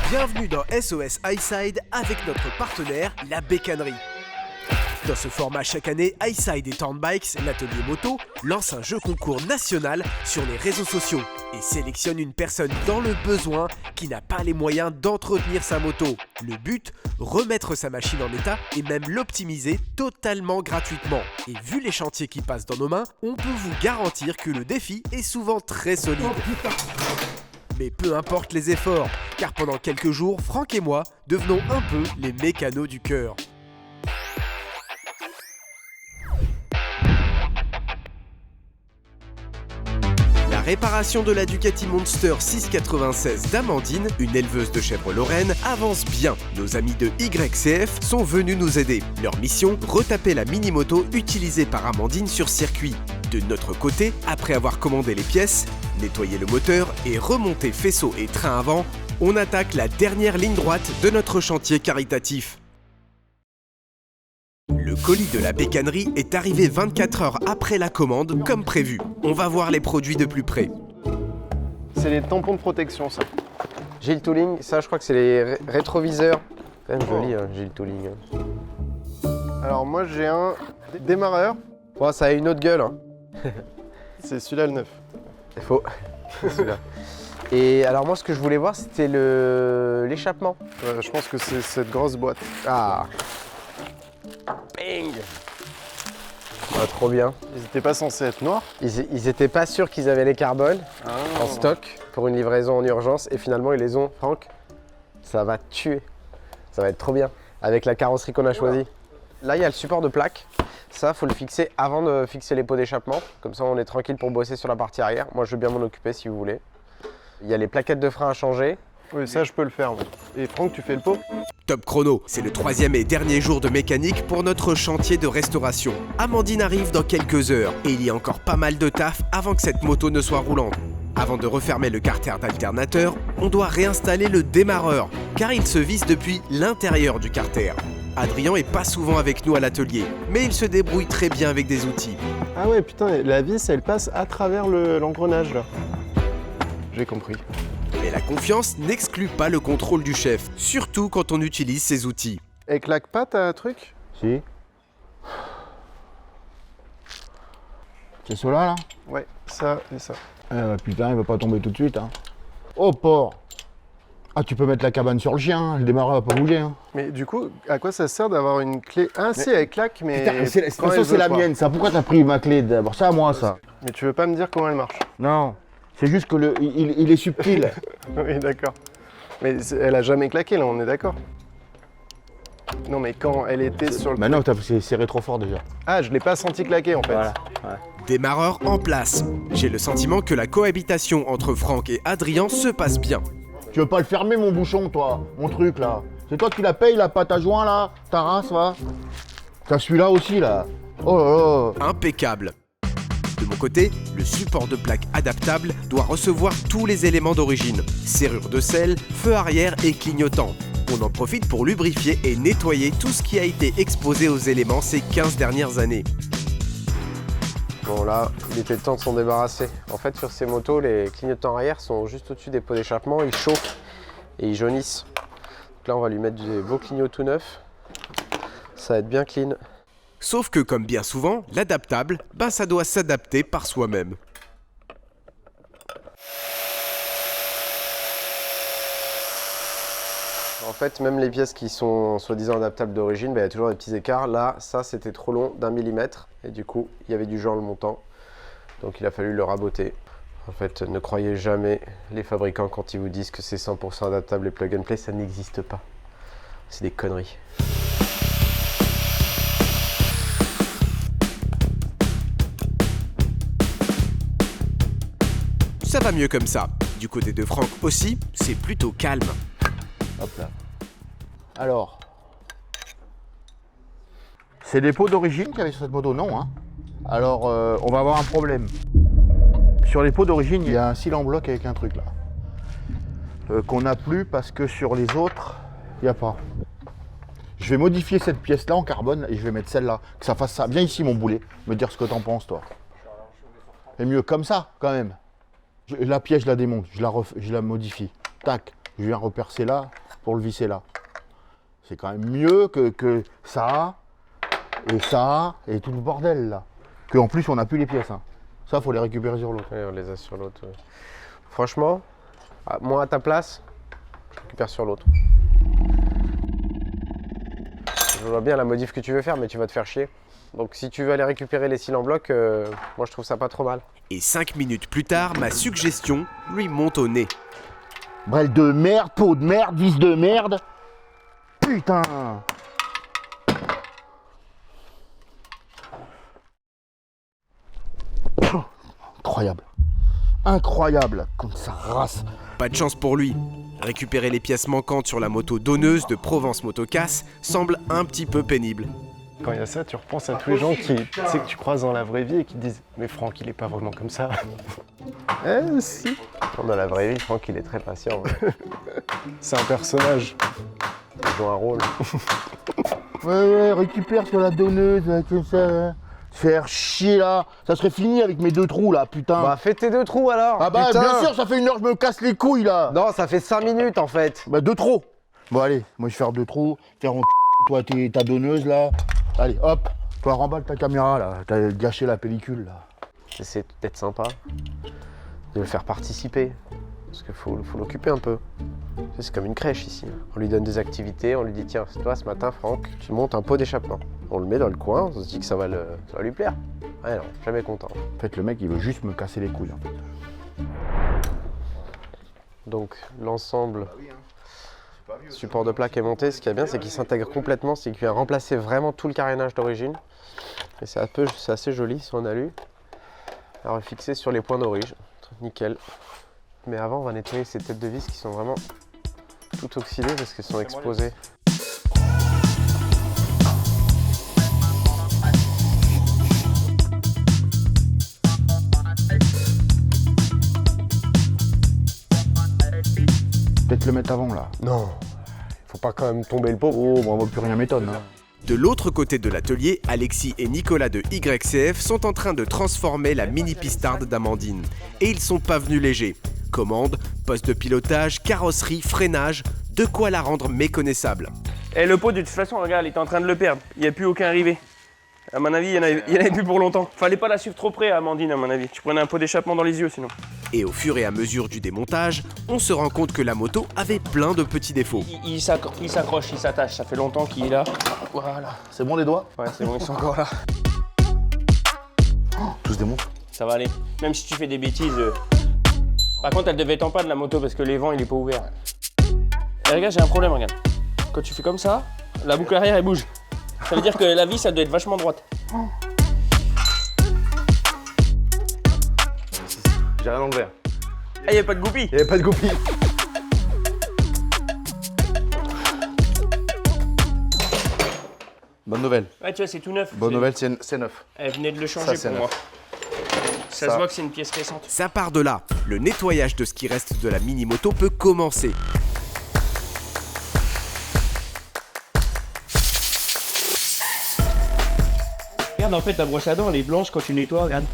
Bienvenue dans SOS Highside avec notre partenaire, la Bécannerie. Dans ce format chaque année, Highside et Turnbikes, l'atelier moto, lance un jeu concours national sur les réseaux sociaux et sélectionne une personne dans le besoin qui n'a pas les moyens d'entretenir sa moto. Le but, remettre sa machine en état et même l'optimiser totalement gratuitement. Et vu les chantiers qui passent dans nos mains, on peut vous garantir que le défi est souvent très solide. Mais peu importe les efforts, car pendant quelques jours, Franck et moi devenons un peu les mécanos du cœur. La réparation de la Ducati Monster 696 d'Amandine, une éleveuse de chèvres lorraine, avance bien. Nos amis de YCF sont venus nous aider. Leur mission, retaper la mini-moto utilisée par Amandine sur circuit. De notre côté, après avoir commandé les pièces, nettoyé le moteur et remonté faisceau et train avant, on attaque la dernière ligne droite de notre chantier caritatif. Le colis de la Bécannerie est arrivé 24 heures après la commande, comme prévu. On va voir les produits de plus près. C'est les tampons de protection, ça. Gilles Tooling, ça je crois que c'est les rétroviseurs. Quand même joli, hein, Gilles Tooling. Alors moi j'ai un démarreur. Bon, ça a une autre gueule. Hein. C'est celui-là le neuf. C'est faux. C'est celui-là. Et alors moi ce que je voulais voir c'était l'échappement. Je pense que c'est cette grosse boîte. Ah. Bing. Ah, trop bien. Ils étaient pas censés être noirs. Ils étaient pas sûrs qu'ils avaient les carbones en stock pour une livraison en urgence et finalement ils les ont. Franck, ça va tuer. Ça va être trop bien. Avec la carrosserie qu'on a choisie. Là il y a le support de plaque. Ça faut le fixer avant de fixer les pots d'échappement. Comme ça on est tranquille pour bosser sur la partie arrière. Moi je veux bien m'en occuper si vous voulez. Il y a les plaquettes de frein à changer. Oui, ça je peux le faire. Oui. Et Franck, tu fais le pot? Top chrono, c'est le 3e et dernier jour de mécanique pour notre chantier de restauration. Amandine arrive dans quelques heures et il y a encore pas mal de taf avant que cette moto ne soit roulante. Avant de refermer le carter d'alternateur, on doit réinstaller le démarreur car il se visse depuis l'intérieur du carter. Adrien est pas souvent avec nous à l'atelier, mais il se débrouille très bien avec des outils. Ah ouais, putain, la vis elle passe à travers l'engrenage là. J'ai compris. Mais la confiance n'exclut pas le contrôle du chef, surtout quand on utilise ces outils. Elle claque pas ta truc? Si. C'est cela là? Ouais, ça et ça. Putain, il va pas tomber tout de suite. Hein. Oh porc! Ah, tu peux mettre la cabane sur le chien, hein. Le démarreur va pas bouger. Hein. Mais du coup, à quoi ça sert d'avoir une clé? Ah si, elle claque, mais... Putain, de toute façon, c'est la mienne, ça. Pourquoi t'as pris ma clé d'abord? C'est à moi, ça. Mais tu veux pas me dire comment elle marche? Non. C'est juste que il est subtil. Oui, d'accord. Mais elle a jamais claqué, là, on est d'accord? Non, mais quand elle était sur le... Bah non, c'est serré trop fort déjà. Ah, je l'ai pas senti claquer, en fait. Voilà. Ouais. Démarreur en place. J'ai le sentiment que la cohabitation entre Franck et Adrien se passe bien. Tu veux pas le fermer, mon bouchon, toi? Mon truc, là? C'est toi qui la paye, la pâte à joint, là? Ta race, va? T'as celui-là aussi, là? Oh là là! Impeccable. De mon côté, le support de plaque adaptable doit recevoir tous les éléments d'origine. Serrure de selle, feu arrière et clignotant. On en profite pour lubrifier et nettoyer tout ce qui a été exposé aux éléments ces 15 dernières années. Bon là, il était temps de s'en débarrasser. En fait sur ces motos, les clignotants arrière sont juste au-dessus des pots d'échappement, ils chauffent et ils jaunissent. Donc là on va lui mettre des beaux clignots tout neufs. Ça va être bien clean. Sauf que comme bien souvent, l'adaptable, ça doit s'adapter par soi-même. En fait, même les pièces qui sont soi-disant adaptables d'origine, il y a toujours des petits écarts. Là, ça c'était trop long d'1 millimètre et du coup, il y avait du jeu en le montant. Donc il a fallu le raboter. En fait, ne croyez jamais les fabricants quand ils vous disent que c'est 100% adaptable et plug and play, ça n'existe pas. C'est des conneries. Ça va mieux comme ça. Du côté de Franck aussi, c'est plutôt calme. Hop là. Alors. C'est les pots d'origine qu'il y avait sur cette moto? Non, hein. Alors, on va avoir un problème. Sur les pots d'origine, il y a un cil en bloc avec un truc là. Qu'on n'a plus parce que sur les autres, il n'y a pas. Je vais modifier cette pièce-là en carbone et je vais mettre celle-là. Que ça fasse ça. Viens ici, mon boulet. Me dire ce que t'en penses, toi. Et mieux comme ça, quand même. La pièce, je la démonte. Je la modifie. Tac. je viens repercer là pour le visser là. C'est quand même mieux que ça et tout le bordel là. Qu'en plus on n'a plus les pièces. Hein. Ça, faut les récupérer sur l'autre. Ouais, on les a sur l'autre. Ouais. Franchement, moi à ta place, je récupère sur l'autre. Je vois bien la modif que tu veux faire, mais tu vas te faire chier. Donc si tu veux aller récupérer les cils en bloc, moi je trouve ça pas trop mal. Et 5 minutes plus tard, ma suggestion lui monte au nez. Brel de merde, peau de merde, vis de merde. Putain. Incroyable. Incroyable, comme ça race. Pas de chance pour lui. Récupérer les pièces manquantes sur la moto donneuse de Provence Motocasse semble un petit peu pénible. Quand il y a ça, tu repenses à tous les gens que tu croises dans la vraie vie et qui te disent « Mais Franck, il est pas vraiment comme ça. » Si. Dans la vraie vie, Franck, il est très patient. Ouais. C'est un personnage. Il joue un rôle. Ouais, récupère sur la donneuse, comme ça. Hein. Faire chier là. Ça serait fini avec mes 2 trous là, putain. Bah fais tes 2 trous alors. Ah bah putain. bien sûr, ça fait 1 heure que je me casse les couilles là. Non, ça fait 5 minutes en fait. Bah 2 trous. Bon allez, moi je vais faire 2 trous. Faire mon toi ta donneuse là. Allez hop, toi remballe ta caméra là. T'as gâché la pellicule là. C'est peut-être sympa de le faire participer. Parce qu'il faut l'occuper un peu. C'est comme une crèche ici. On lui donne des activités, on lui dit tiens, toi ce matin Franck, tu montes un pot d'échappement. On le met dans le coin, on se dit que ça va lui plaire. Ouais non, jamais content. En fait le mec il veut juste me casser les couilles en fait. Donc l'ensemble support de plaque est monté. Ce qui est bien c'est qu'il s'intègre complètement, c'est qu'il vient remplacer vraiment tout le carénage d'origine. Et c'est assez joli si on alu. Alors fixé sur les points d'origine. Nickel. Mais avant, on va nettoyer ces têtes de vis qui sont vraiment toutes oxydées parce qu'elles sont exposées. Peut-être le mettre avant là. Non, faut pas quand même tomber le pot. Oh, bon, on va plus rien m'étonne. Hein. De l'autre côté de l'atelier, Alexis et Nicolas de YCF sont en train de transformer la mini pistarde d'Amandine. Et ils sont pas venus légers. Commande, poste de pilotage, carrosserie, freinage, de quoi la rendre méconnaissable. Et le pot, de toute façon, regarde, il est en train de le perdre. Il n'y a plus aucun rivet. À mon avis, il n'y en avait plus pour longtemps. Fallait pas la suivre trop près, Amandine, à mon avis. Tu prenais un pot d'échappement dans les yeux, sinon. Et au fur et à mesure du démontage, on se rend compte que la moto avait plein de petits défauts. Il s'accroche, il s'attache. Ça fait longtemps qu'il est là. Voilà. C'est bon les doigts? Ouais, c'est bon, ils sont encore là. Tout se démonte. Ça va aller. Même si tu fais des bêtises. Par contre, elle devait être en panne, la moto, parce que les vents, il est pas ouvert. Et regarde, j'ai un problème, regarde. Quand tu fais comme ça, la boucle arrière, elle bouge. Ça veut dire que la vis, elle doit être vachement droite. J'ai rien enlevé. Ah, il n'y a pas de goupille. Il n'y avait pas de goupille. Bonne nouvelle. Ouais, tu vois, c'est tout neuf. Bonne nouvelle, c'est neuf. Elle venait de le Ça, changer c'est pour moi. Ça se voit que c'est une pièce récente. Ça part de là. Le nettoyage de ce qui reste de la mini-moto peut commencer. Regarde, en fait, la brosse à dents, elle est blanche quand tu nettoies, regarde.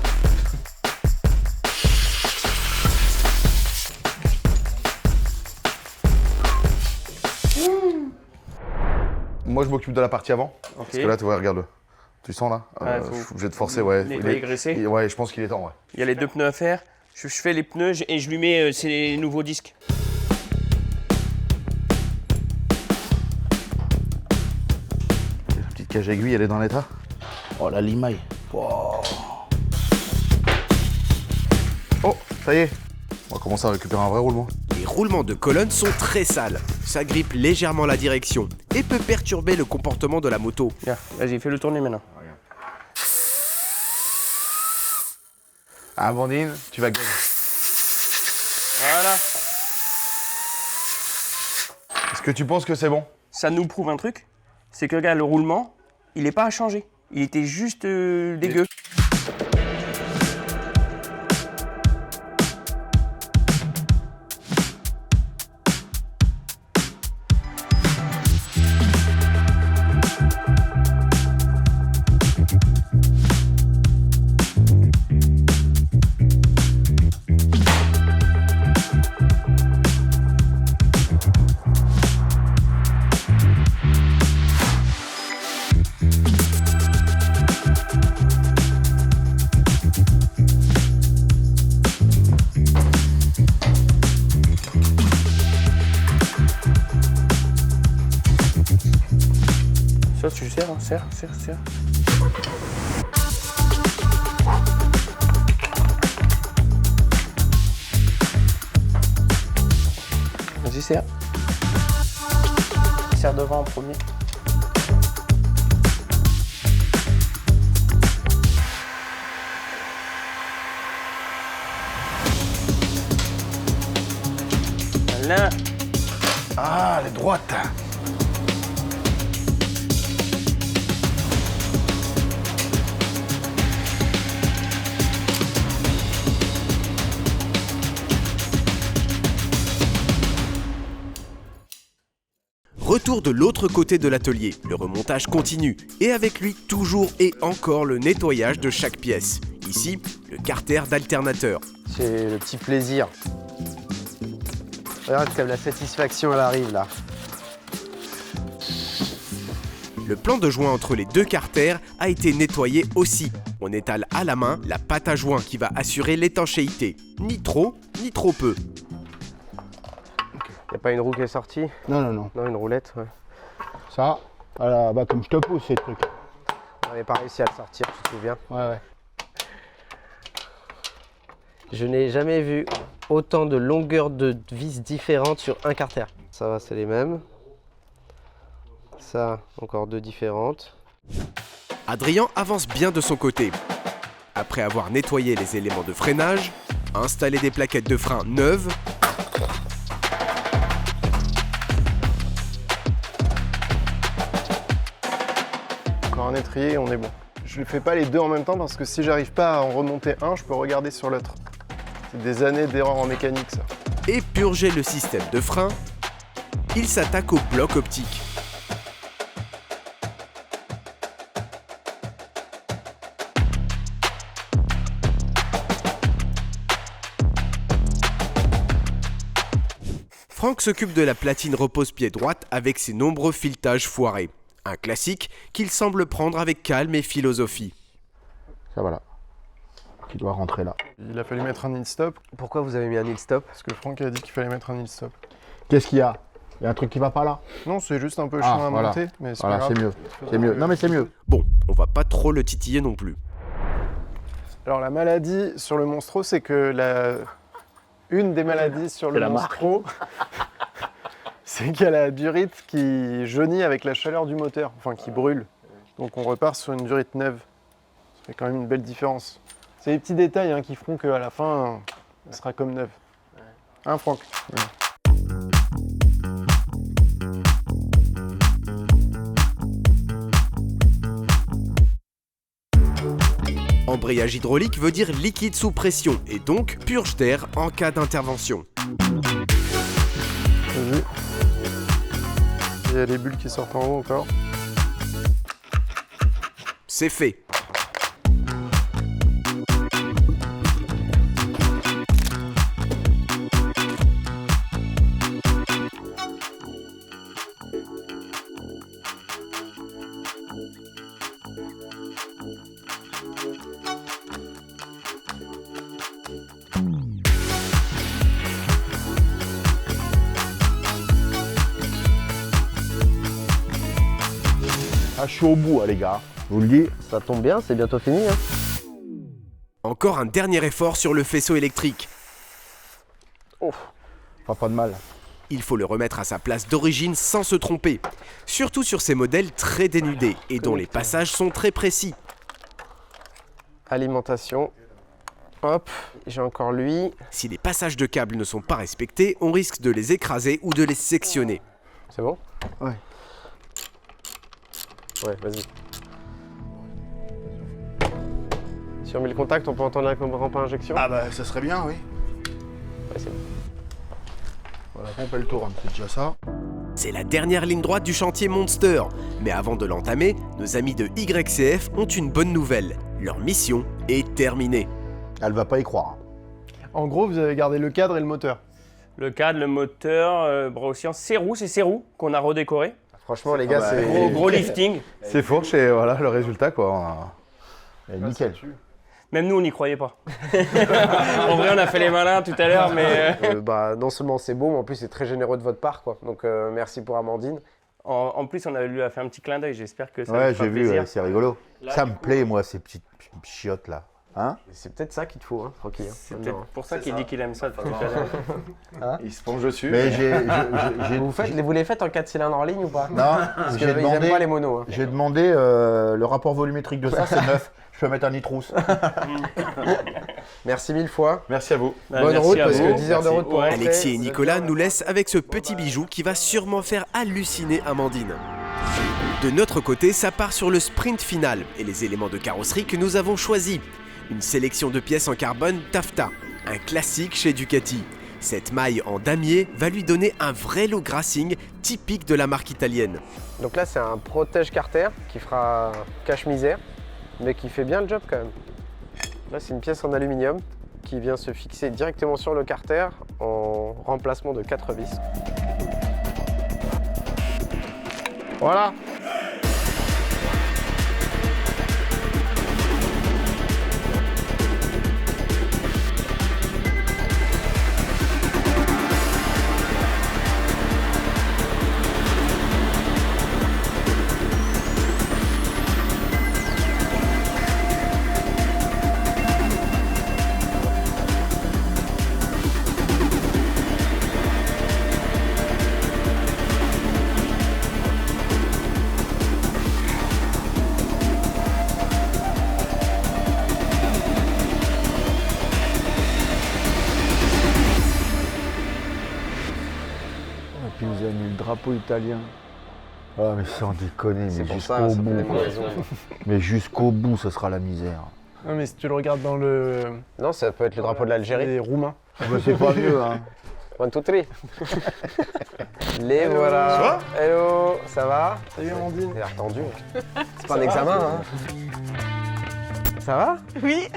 Moi, je m'occupe de la partie avant. Ok. Parce que là, tu vois, regarde-le. Tu sens là Ouais, Je suis obligé de forcer, ouais. nettoyer, graisser. Ouais, je pense qu'il est temps, ouais. Il y a les 2 pneus à faire. Je fais les pneus et je lui mets ses nouveaux disques. La petite cage aiguille, elle est dans l'état. Oh la limaille. Oh, ça y est. On va commencer à récupérer un vrai roulement. Les roulements de colonne sont très sales. Ça grippe légèrement la direction et peut perturber le comportement de la moto. Viens, vas-y, fais-le tourner maintenant. Amandine, tu vas gagner. Voilà. Est-ce que tu penses que c'est bon? Ça nous prouve un truc, c'est que regarde, le roulement, il n'est pas à changer. Il était juste dégueu. Ça, tu serres, hein, serre. Vas-y, serre. Serre devant en premier. Voilà. Ah, elle est droite. Retour de l'autre côté de l'atelier, le remontage continue, et avec lui toujours et encore le nettoyage de chaque pièce. Ici, le carter d'alternateur. C'est le petit plaisir. Regarde comme la satisfaction elle arrive là. Le plan de joint entre les deux carters a été nettoyé aussi. On étale à la main la pâte à joint qui va assurer l'étanchéité. Ni trop, ni trop peu. Y'a pas une roue qui est sortie? Non, non, non. Non, une roulette, ouais. Ça, voilà, bah, comme je te pousse ces trucs. On n'avait pas réussi à le sortir, tu te souviens? Ouais, ouais. Je n'ai jamais vu autant de longueurs de vis différentes sur un carter. Ça va, c'est les mêmes. Ça, encore deux différentes. Adrien avance bien de son côté. Après avoir nettoyé les éléments de freinage, installé des plaquettes de frein neuves, Encore un étrier, on est bon. Je ne fais pas les deux en même temps parce que si j'arrive pas à en remonter un, je peux regarder sur l'autre. C'est des années d'erreur en mécanique, ça. et purger le système de frein, il s'attaque au bloc optique. Franck s'occupe de la platine repose-pied droite avec ses nombreux filetages foirés. Un classique qu'il semble prendre avec calme et philosophie. Ça voilà. Qui doit rentrer là. Il a fallu mettre un hill stop Pourquoi vous avez mis un hill stop? parce que Franck a dit qu'il fallait mettre un hill stop. Qu'est-ce qu'il y a? Il y a un truc qui va pas là? Non, c'est juste un peu Ah, chiant à voilà. monter, mais c'est Voilà, pas c'est grave. mieux. C'est mieux. Non mais c'est mieux. Bon, on va pas trop le titiller non plus. Alors la maladie sur le Monstro, c'est que une des maladies sur le Monstro, c'est qu'il y a la durite qui jaunit avec la chaleur du moteur, enfin qui brûle. Donc on repart sur une durite neuve. Ça fait quand même une belle différence. C'est les petits détails qui feront qu'à la fin, elle sera comme neuve. Hein Franck? Embrayage hydraulique veut dire liquide sous pression et donc purge d'air en cas d'intervention. Vas-y. Il y a les bulles qui sortent en haut encore. C'est fait. Ah, je suis au bout, les gars. Je vous le dis. Ça tombe bien, c'est bientôt fini. Hein. Encore un dernier effort sur le faisceau électrique. Pas de mal. Il faut le remettre à sa place d'origine sans se tromper. Surtout sur ces modèles très dénudés et dont les passages sont très précis. Alimentation. Hop, j'ai encore lui. Si les passages de câbles ne sont pas respectés, on risque de les écraser ou de les sectionner. C'est bon? Ouais. Ouais, vas-y. Si on met le contact, on peut entendre la rampe à injection? Ah bah ça serait bien, oui. Ouais, c'est bon. Voilà, la pompe elle tourne, c'est déjà ça. C'est la dernière ligne droite du chantier Monster. Mais avant de l'entamer, nos amis de YCF ont une bonne nouvelle. Leur mission est terminée. Elle va pas y croire. En gros, vous avez gardé le cadre et le moteur. Le cadre, le moteur, bras oscillants, c'est ces roues qu'on a redécorées. Franchement, les gars, bah, c'est... Gros lifting. C'est fourche et voilà le résultat quoi. Nickel. Même nous, on n'y croyait pas. En vrai, on a fait les malins tout à l'heure, mais... bah, non seulement c'est beau, mais en plus c'est très généreux de votre part, quoi. Donc merci pour Amandine. En plus, on a lui a fait un petit clin d'œil. J'espère que ça Ouais, lui fera j'ai vu, plaisir. ouais, c'est rigolo. Là, Ça du me coup, plaît, moi, ces petites chiottes là. Hein? C'est peut-être ça qu'il te faut, hein, Francky. Hein. C'est Maintenant. peut-être pour ça C'est qu'il ça. dit qu'il aime ça depuis tout à l'heure. Il se penche dessus. Mais Vous les faites en 4 cylindres en ligne ou pas? Non, Parce j'ai qu'ils aiment pas les demandé, monos. Hein. j'ai demandé le rapport volumétrique de ça, c'est 9. Je peux mettre un nitrousse. Merci 1000 fois. Merci à vous. Bonne Merci route à parce vous. que 10 heures de Merci. route pour Ouais. rentrer. Alexis et Nicolas nous laissent avec ce petit bijou qui va sûrement faire halluciner Amandine. De notre côté, ça part sur le sprint final et les éléments de carrosserie que nous avons choisis. Une sélection de pièces en carbone taffeta, un classique chez Ducati. Cette maille en damier va lui donner un vrai look racing typique de la marque italienne. Donc là, c'est un protège carter qui fera cache-misère, mais qui fait bien le job quand même. Là, c'est une pièce en aluminium qui vient se fixer directement sur le carter en remplacement de 4 vis. Voilà. Et puis vous avez mis le drapeau italien. Ah mais sans déconner, C'est mais pour jusqu'au ça, ça fait bout. des mauvaises ondes. Mais jusqu'au bout, ce sera la misère. Non, mais si tu le regardes dans le. Non, ça peut être le drapeau de l'Algérie. Les Roumains. Ah bah, c'est pas mieux, hein. 1, 2, 3. Les Hello. voilà. Ça va Hello, ça va? Salut Amandine. Il a l'air tendu. C'est pas un examen, hein. Ça va? Oui,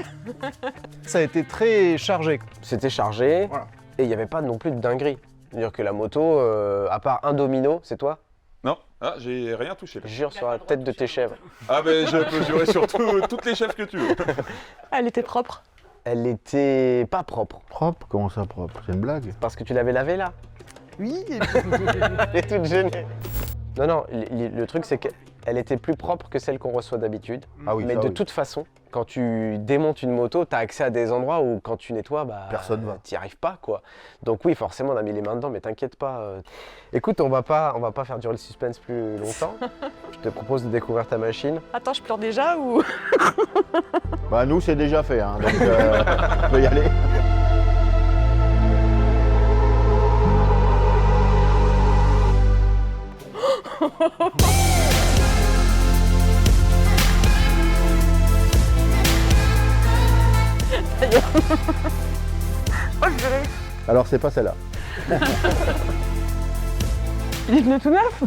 Ça a été très chargé. C'était chargé Voilà. et il n'y avait pas non plus de dinguerie. C'est-à-dire que la moto, à part un domino, c'est toi? Non, j'ai rien touché là. Jure sur la tête de tes chèvres. Ah ben je peux jurer sur toutes les chefs que tu veux. elle était propre. Elle était pas propre Propre? Comment ça propre? C'est une blague? parce que tu l'avais lavée là. Oui. Elle est toute gênée. Non, le truc c'est qu'elle était plus propre que celle qu'on reçoit d'habitude. Ah oui, Mais ça, de oui. toute façon, quand tu démontes une moto, tu as accès à des endroits où quand tu nettoies, bah, Personne va. t'y arrives pas quoi. Donc oui, forcément on a mis les mains dedans, mais t'inquiète pas. Écoute, on va pas faire durer le suspense plus longtemps. Je te propose de découvrir ta machine. Attends, je pleure déjà ou... Bah nous, c'est déjà fait, hein, donc on peut y aller. Alors c'est pas celle-là. Il est venu tout neuf.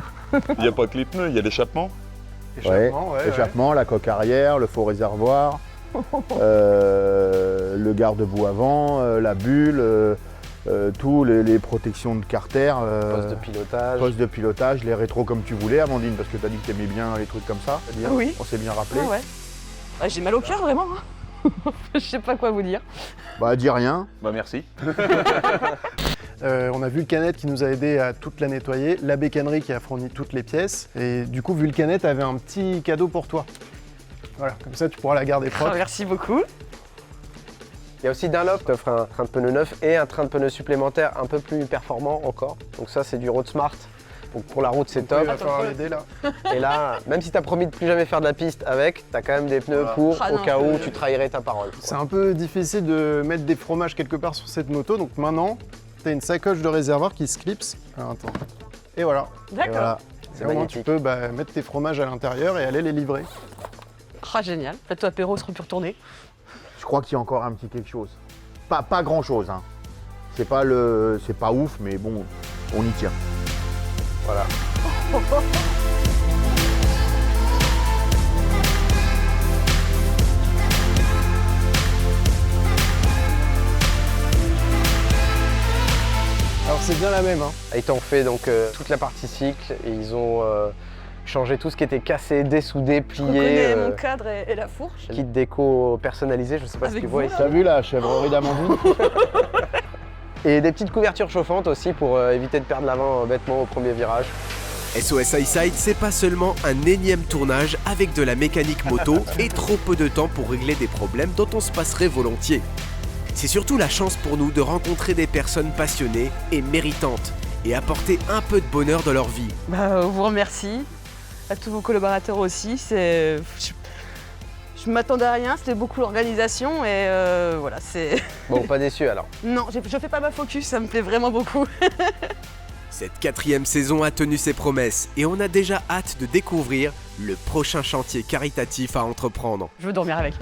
Il n'y a pas que les pneus, il y a l'échappement. Échappement, ouais. Échappement, la coque arrière, le faux réservoir, le garde-boue avant, la bulle, tous les protections de carter, Poste de pilotage. poste de pilotage, les rétros comme tu voulais, Amandine, parce que tu as dit que tu aimais bien les trucs comme ça. c'est-à-dire, Oui. On s'est bien rappelé. Ah ouais. Ah, j'ai mal au cœur vraiment. hein. Je sais pas quoi vous dire. Bah dis rien. Bah merci. On a Vulcanet qui nous a aidé à toute la nettoyer, la bécannerie qui a fourni toutes les pièces. Et du coup, Vulcanet avait un petit cadeau pour toi. Voilà, comme ça tu pourras la garder Ah, propre. merci beaucoup. Il y a aussi Dunlop qui offre un train de pneus neuf et un train de pneus supplémentaire un peu plus performant encore. Donc ça c'est du Road Smart. Donc pour la route c'est Il top. va falloir l'aider là. Et là, même si t'as promis de plus jamais faire de la piste avec, t'as quand même des pneus pour Ah au non, cas où je- tu trahirais ta parole. C'est un peu difficile de mettre des fromages quelque part sur cette moto, donc maintenant, tu as une sacoche de réservoir qui se clipse. Alors attends. Et voilà. Et D'accord. voilà. C'est Et au moins, magnifique. tu peux mettre tes fromages à l'intérieur et aller les livrer. Ah, génial. Plateau apéro sera pu retourner. Je crois qu'il y a encore un petit quelque chose. Pas grand chose, hein. C'est pas ouf, mais bon, on y tient. Voilà. Alors c'est bien la même, hein. Ils t'ont fait donc toute la partie cycle et ils ont changé tout ce qui était cassé, dessoudé, Je reconnais plié. mon cadre et la fourche. Kit déco personnalisé, je sais pas Avec si tu vous, vois là ici. T'as vu la chèvrerie d'Amandine? Et des petites couvertures chauffantes aussi pour éviter de perdre l'avant bêtement au premier virage. SOS Highside, c'est pas seulement un énième tournage avec de la mécanique moto et trop peu de temps pour régler des problèmes dont on se passerait volontiers. C'est surtout la chance pour nous de rencontrer des personnes passionnées et méritantes et apporter un peu de bonheur dans leur vie. On vous remercie, à tous vos collaborateurs aussi. Je m'attendais à rien, c'était beaucoup l'organisation et voilà, c'est... Bon, pas déçu alors. Non, je fais pas ma focus, ça me plaît vraiment beaucoup. Cette 4e saison a tenu ses promesses et on a déjà hâte de découvrir le prochain chantier caritatif à entreprendre. Je veux dormir avec.